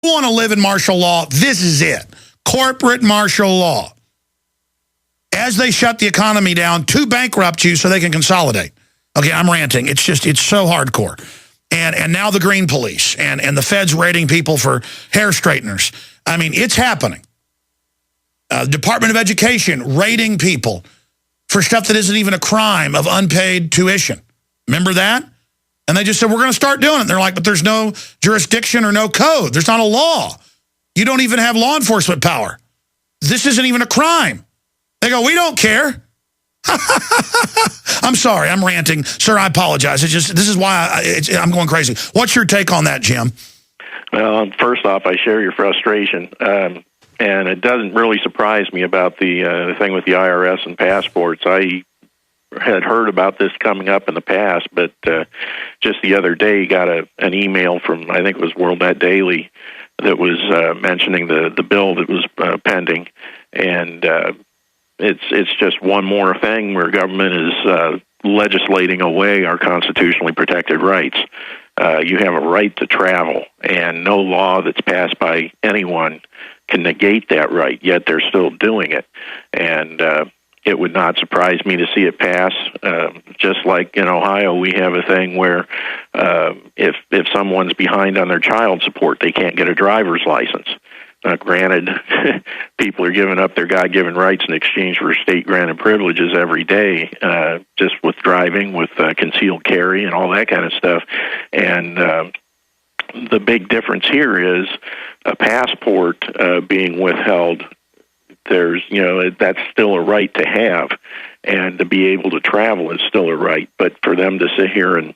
Want to live in martial law, this is it. Corporate martial law. As they shut the economy down to bankrupt you so they can consolidate. Okay, I'm ranting. It's so hardcore. And now the green police and the feds raiding people for hair straighteners. I mean, it's happening. Department of Education raiding people for stuff that isn't even a crime of unpaid tuition. Remember that? And they just said, we're going to start doing it. And they're like, but there's no jurisdiction or no code. There's not a law. You don't even have law enforcement power. This isn't even a crime. They go, we don't care. I'm sorry, I'm ranting. Sir, I apologize. It's just, this is why I'm going crazy. What's your take on that, Jim? Well, first off, I share your frustration. And it doesn't really surprise me about the thing with the IRS and passports. I had heard about this coming up in the past, but just the other day got an email from, I think it was WorldNet Daily, that was mentioning the bill that was pending. And it's just one more thing where government is legislating away our constitutionally protected rights. You have a right to travel, and no law that's passed by anyone can negate that right, yet they're still doing it. And it would not surprise me to see it pass. Just like in Ohio, we have a thing where if someone's behind on their child support, they can't get a driver's license. Granted, people are giving up their God-given rights in exchange for state-granted privileges every day, just with driving, with concealed carry and all that kind of stuff. And the big difference here is a passport being withheld. There's, that's still a right to have, and to be able to travel is still a right. But for them to sit here and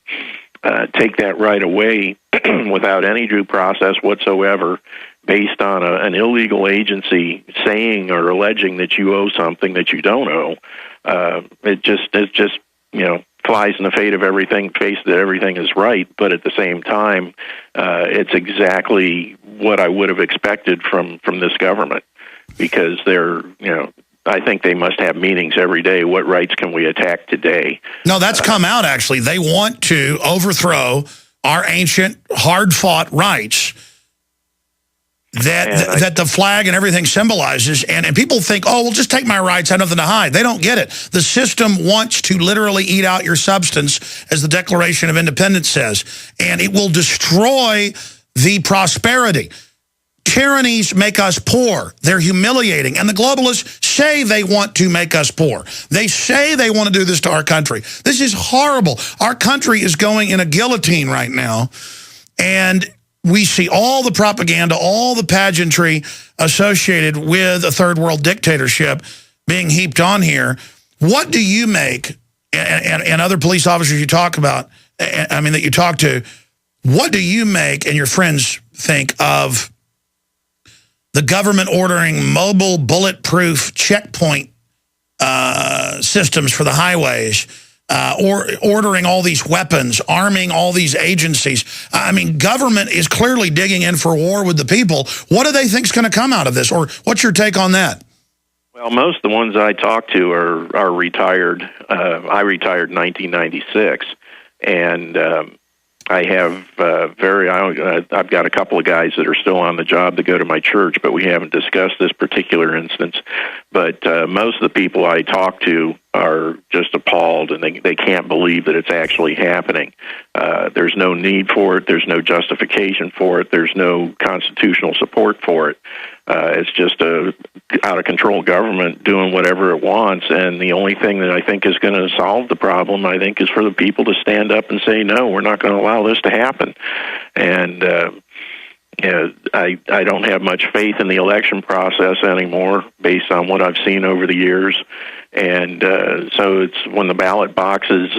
take that right away without any due process whatsoever, based on an illegal agency saying or alleging that you owe something that you don't owe, it just flies in the face that everything is right. But at the same time, it's exactly what I would have expected from this government, because I think they must have meetings every day. What rights can we attack today? No, that's come out, actually. They want to overthrow our ancient, hard-fought rights that the flag and everything symbolizes. And people think, oh, well, just take my rights. I have nothing to hide. They don't get it. The system wants to literally eat out your substance, as the Declaration of Independence says. And it will destroy the prosperity. Tyrannies make us poor. They're humiliating. And the globalists say they want to make us poor. They say they want to do this to our country. This is horrible. Our country is going in a guillotine right now. And we see all the propaganda, all the pageantry associated with a third world dictatorship being heaped on here. What do you make, and other police officers you talk about, that you talk to, what do you make and your friends think of the government ordering mobile bulletproof checkpoint systems for the highways, or ordering all these weapons, arming all these agencies? I mean, government is clearly digging in for war with the people. What do they think is going to come out of this? Or what's your take on that? Well, most of the ones I talk to are retired. I retired in 1996, and I have I've got a couple of guys that are still on the job that go to my church, but we haven't discussed this particular instance. But most of the people I talk to are just appalled, and they can't believe that it's actually happening. There's no need for it. There's no justification for it. There's no constitutional support for it. It's just a out-of-control government doing whatever it wants, and the only thing that I think is going to solve the problem, I think, is for the people to stand up and say, no, we're not going to allow this to happen. And I don't have much faith in the election process anymore, based on what I've seen over the years. And so it's when the ballot box is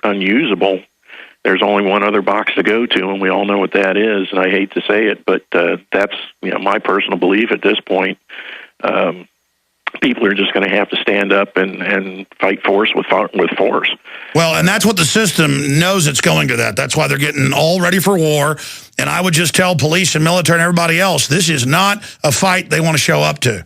unusable, there's only one other box to go to, and we all know what that is. And I hate to say it, but that's my personal belief at this point. People are just going to have to stand up and fight force with force. Well, and that's what the system knows it's going to that. That's why they're getting all ready for war. And I would just tell police and military and everybody else, this is not a fight they want to show up to,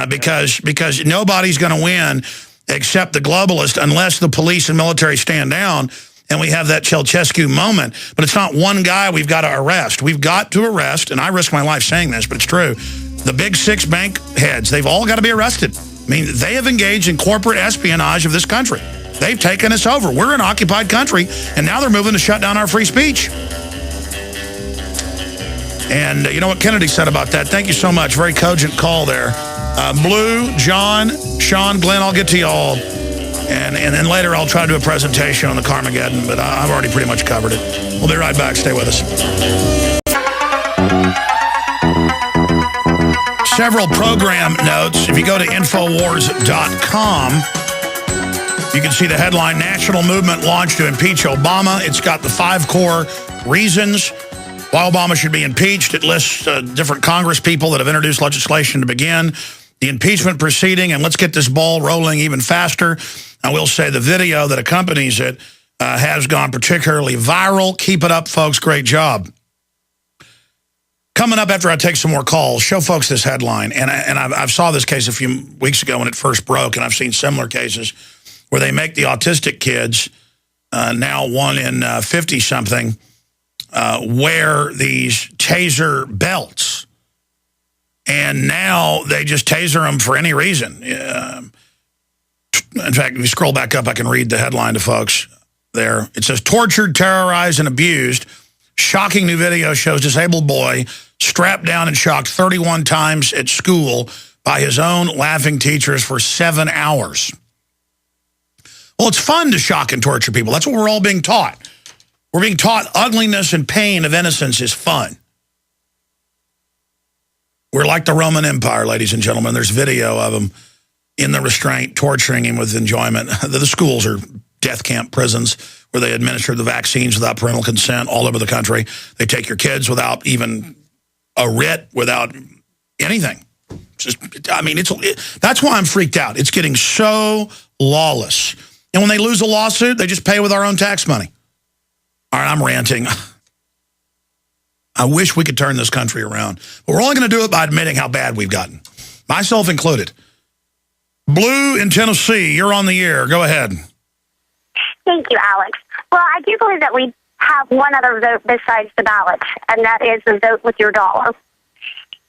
because nobody's going to win except the globalists unless the police and military stand down. and we have that Ceausescu moment, but it's not one guy we've got to arrest. We've got to arrest, and I risk my life saying this, but it's true, the big 6 bank heads. They've all got to be arrested. I mean, they have engaged in corporate espionage of this country. They've taken us over. We're an occupied country, and now they're moving to shut down our free speech. And you know what Kennedy said about that? Thank you so much. Very cogent call there. Blue, John, Sean, Glenn, I'll get to you all. And then later I'll try to do a presentation on the karma-geddon, but I've already pretty much covered it. We'll be right back. Stay with us. Several program notes. If you go to Infowars.com, you can see the headline, National Movement Launched to Impeach Obama. It's got the 5 core reasons why Obama should be impeached. It lists different Congress people that have introduced legislation to begin the impeachment proceeding, and let's get this ball rolling even faster. I will say the video that accompanies it has gone particularly viral. Keep it up, folks. Great job. Coming up after I take some more calls, show folks this headline. And I've saw this case a few weeks ago when it first broke, and I've seen similar cases where they make the autistic kids, now 1 in 50-something, wear these taser belts. And now they just taser them for any reason. In fact, if you scroll back up, I can read the headline to folks there. It says, tortured, terrorized, and abused. Shocking new video shows disabled boy strapped down and shocked 31 times at school by his own laughing teachers for 7 hours. Well, it's fun to shock and torture people. That's what we're all being taught. We're being taught ugliness and pain of innocence is fun. We're like the Roman Empire, ladies and gentlemen. There's video of them in the restraint, torturing him with enjoyment. The schools are death camp prisons where they administer the vaccines without parental consent all over the country. They take your kids without even a writ, without anything. Just, I mean, that's why I'm freaked out. It's getting so lawless. And when they lose a lawsuit, they just pay with our own tax money. All right, I'm ranting. I wish we could turn this country around. But we're only going to do it by admitting how bad we've gotten. Myself included. Blue in Tennessee, you're on the air. Go ahead. Thank you, Alex. Well, I do believe that we have one other vote besides the ballot, and that is the vote with your dollar.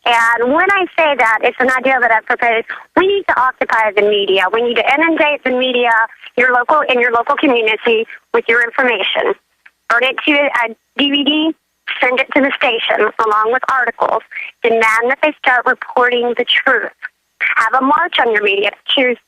And when I say that, it's an idea that I've proposed. We need to occupy the media. We need to inundate the media in your local community with your information. Burn it to a DVD, send it to the station along with articles. Demand that they start reporting the truth. Have a march on your media. Choose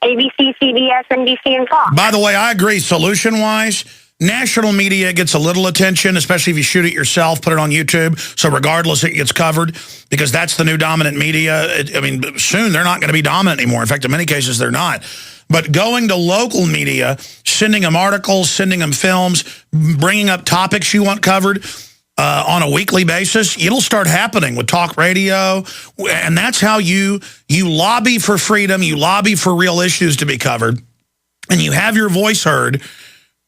ABC, CBS, NBC, and Fox. By the way, I agree. Solution-wise, national media gets a little attention, especially if you shoot it yourself, put it on YouTube. So regardless, it gets covered because that's the new dominant media. I mean, soon they're not going to be dominant anymore. In fact, in many cases, they're not. But going to local media, sending them articles, sending them films, bringing up topics you want covered on a weekly basis, it'll start happening with talk radio. And that's how you lobby for freedom, you lobby for real issues to be covered, and you have your voice heard.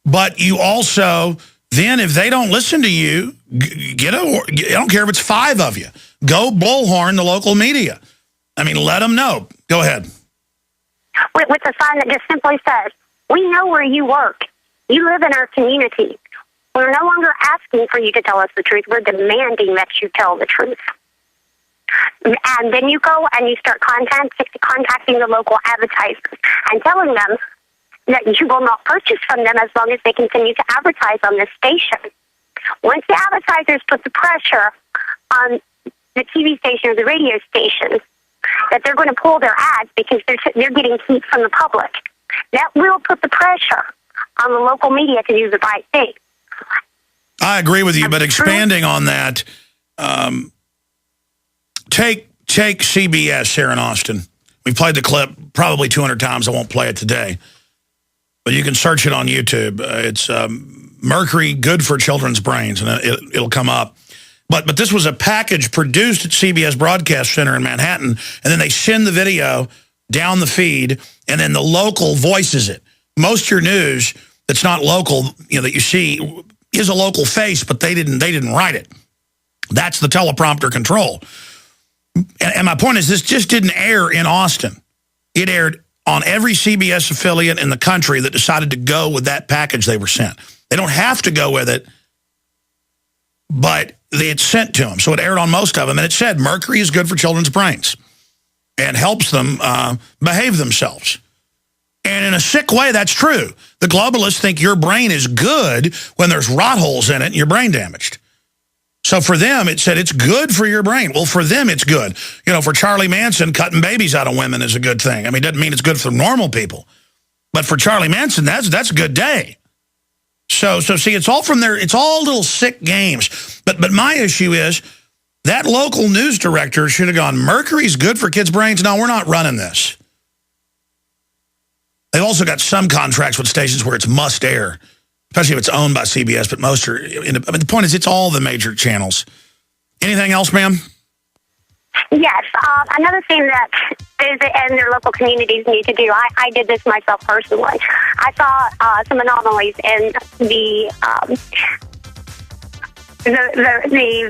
But you also, then if they don't listen to you, I don't care if it's 5 of you, go bullhorn the local media. I mean, let them know. Go ahead. With a sign that just simply says, we know where you work. You live in our community. We're no longer asking for you to tell us the truth. We're demanding that you tell the truth. And then you go and you start contacting the local advertisers and telling them that you will not purchase from them as long as they continue to advertise on this station. Once the advertisers put the pressure on the TV station or the radio station that they're going to pull their ads because they're getting heat from the public, that will put the pressure on the local media to do the right thing. I agree with you, but expanding on that, take CBS here in Austin. We played the clip probably 200 times. I won't play it today. But you can search it on YouTube. It's Mercury, good for children's brains, and it'll come up. But this was a package produced at CBS Broadcast Center in Manhattan, and then they send the video down the feed, and then the local voices it. Most of your news that's not local, that you see, is a local face, but they didn't write it. That's the teleprompter control. And my point is, this just didn't air in Austin. It aired on every CBS affiliate in the country that decided to go with that package they were sent. They don't have to go with it, but it's sent to them. So it aired on most of them, and it said mercury is good for children's brains and helps them behave themselves. And in a sick way, that's true. The globalists think your brain is good when there's rot holes in it and your brain damaged. So for them, it said it's good for your brain. Well, for them, it's good. You know, for Charlie Manson, cutting babies out of women is a good thing. I mean, it doesn't mean it's good for normal people. But for Charlie Manson, that's a good day. So see, it's all from there. It's all little sick games. But my issue is that local news director should have gone, mercury's good for kids' brains. No, we're not running this. They've also got some contracts with stations where it's must air, especially if it's owned by CBS, but most are... the point is, it's all the major channels. Anything else, ma'am? Yes. Another thing that those and their local communities need to do, I did this myself personally. I saw some anomalies in the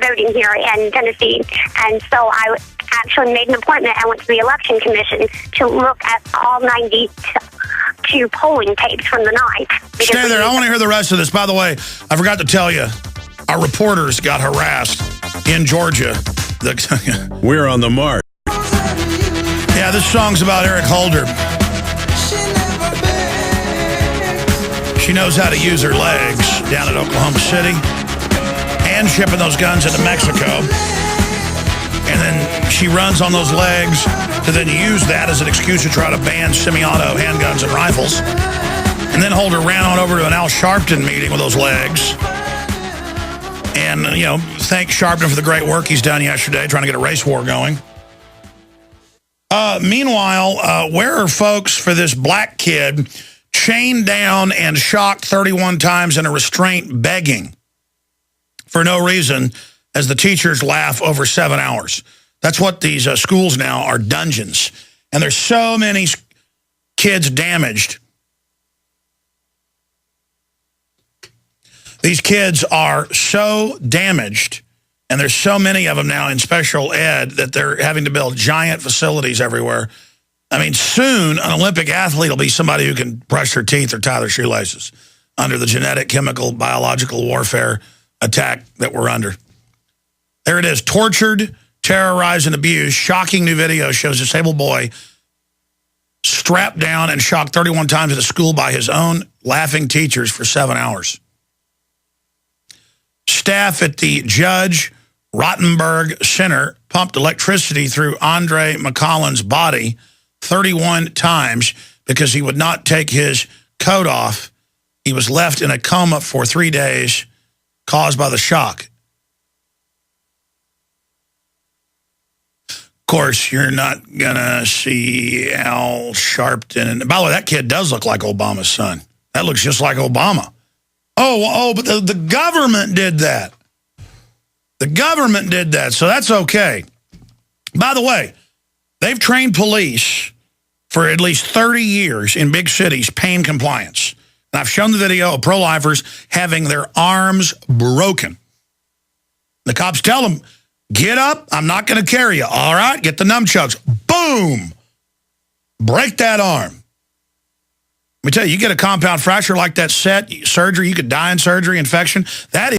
voting here in Tennessee, and so I actually made an appointment and went to the Election Commission to look at all 92 polling tapes from the night. Stay there. I want to hear the rest of this. By the way, I forgot to tell you, our reporters got harassed in Georgia. We're on the mark. Yeah, this song's about Eric Holder. She knows how to use her legs down at Oklahoma City and shipping those guns into Mexico. And then she runs on those legs to then use that as an excuse to try to ban semi-auto handguns and rifles. And then Holder ran on over to an Al Sharpton meeting with those legs. And, you know, thank Sharpton for the great work he's done yesterday, trying to get a race war going. Meanwhile, where are folks for this black kid chained down and shocked 31 times in a restraint begging for no reason as the teachers laugh over 7 hours? That's what these schools now are, dungeons. And there's so many kids damaged. These kids are so damaged, and there's so many of them now in special ed that they're having to build giant facilities everywhere. I mean, soon an Olympic athlete will be somebody who can brush their teeth or tie their shoelaces under the genetic, chemical, biological warfare attack that we're under. There it is, tortured, terrorized, and abused. Shocking new video shows a disabled boy strapped down and shocked 31 times at a school by his own laughing teachers for 7 hours. Staff at the Judge Rottenberg Center pumped electricity through Andre McCollin's body 31 times because he would not take his coat off. He was left in a coma for 3 days caused by the shock. Of course, you're not going to see Al Sharpton. And by the way, that kid does look like Obama's son. That looks just like Obama. Oh, but the government did that. The government did that, so that's okay. By the way, they've trained police for at least 30 years in big cities, pain compliance. And I've shown the video of pro-lifers having their arms broken. The cops tell them, get up, I'm not going to carry you. All right, get the nunchucks. Boom! Break that arm. Let me tell you, you get a compound fracture like that surgery, you could die in surgery, infection. That is